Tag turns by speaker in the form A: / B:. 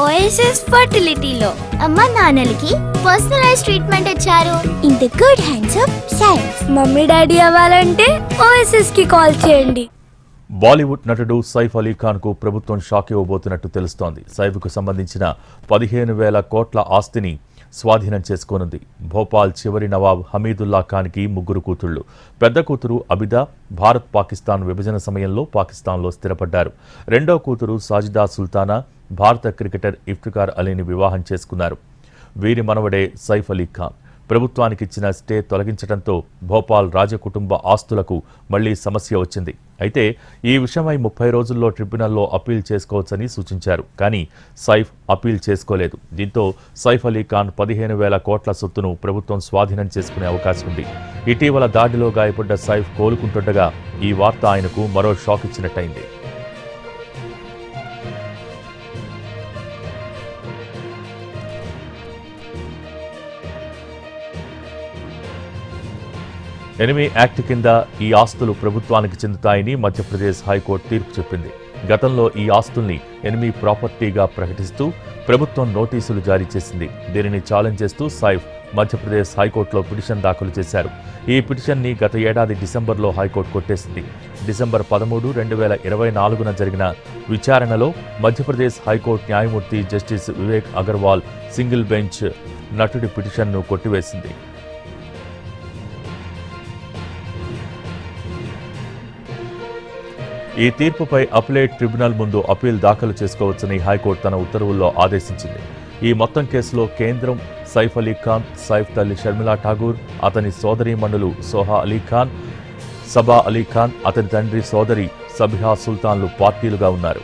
A: OSS ఫర్టిలిటీలో అమ్మ నాన్నలకి personalise treatment ఇచ్చారు in the good hands of science. Mummy daddy అవ్వాలంటే OSS కి కాల్ చేయండి.
B: బాలీవుడ్ నటుడు సైఫ్ అలీ ఖాన్ కు ప్రభుత్వం షాక్ ఇవ్వబోతున్నట్టు తెలుస్తోంది. సైఫ్ కు సంబంధించిన 15,000 కోట్ల ఆస్తిని స్వాధీనం చేసుకోనుంది. భోపాల్ చివరి నవాబ్ హమీదుల్లా ఖాన్ కి 3 కూతుళ్లు. పెద్ద కూతురు అబిదా భారత్ పాకిస్తాన్ విభజన సమయంలో పాకిస్తాన్లో స్థిరపడ్డారు. రెండో కూతురు సాజిదా సుల్తానా భారత క్రికెటర్ ఇఫ్తిఖార్ అలీని వివాహం చేసుకున్నారు. వీరి మనవడే సైఫ్ అలీ ఖాన్. ప్రభుత్వానికి ఇచ్చిన స్టే తొలగించడంతో భోపాల్ రాజకుటుంబ ఆస్తులకు మళ్లీ సమస్య వచ్చింది. అయితే ఈ విషయమై 30 రోజుల్లో ట్రిబ్యునల్లో అప్పీల్ చేసుకోవచ్చని సూచించారు. కానీ సైఫ్ అప్పీల్ చేసుకోలేదు. దీంతో సైఫ్ అలీ ఖాన్ 15,000 కోట్ల సొత్తును ప్రభుత్వం స్వాధీనం చేసుకునే అవకాశం ఉంది. ఇటీవల దాడిలో గాయపడ్డ సైఫ్ కోలుకుంటుండగా ఈ వార్త ఆయనకు మరో షాక్ ఇచ్చినట్టయింది. ఎనిమీ యాక్ట్ కింద ఈ ఆస్తులు ప్రభుత్వానికి చెందుతాయని మధ్యప్రదేశ్ హైకోర్టు తీర్పు చెప్పింది. గతంలో ఈ ఆస్తుల్ని ఎనిమీ ప్రాపర్టీగా ప్రకటిస్తూ ప్రభుత్వం నోటీసులు జారీ చేసింది. దీనిని ఛాలెంజ్ చేస్తూ సైఫ్ మధ్యప్రదేశ్ హైకోర్టులో పిటిషన్ దాఖలు చేశారు. ఈ పిటిషన్ని గత ఏడాది డిసెంబర్లో హైకోర్టు కొట్టేసింది. డిసెంబర్ 13, 2024న జరిగిన విచారణలో మధ్యప్రదేశ్ హైకోర్టు న్యాయమూర్తి justice Vivek Agarwal single bench నటుడి పిటిషన్ను కొట్టివేసింది. ఈ తీర్పుపై అపిలేట్ ట్రిబ్యునల్ ముందు అప్పీల్ దాఖలు చేసుకోవచ్చని హైకోర్టు తన ఉత్తర్వుల్లో ఆదేశించింది. ఈ మొత్తం కేసులో కేంద్రం సైఫ్ అలీ ఖాన్, సైఫ్ తల్లి షర్మిలా ఠాగూర్, అతని సోదరీమణులు సోహా అలీ ఖాన్, సబా అలీ ఖాన్, అతని తండ్రి సోదరి సబిహా సుల్తాన్లు పార్టీలుగా ఉన్నారు.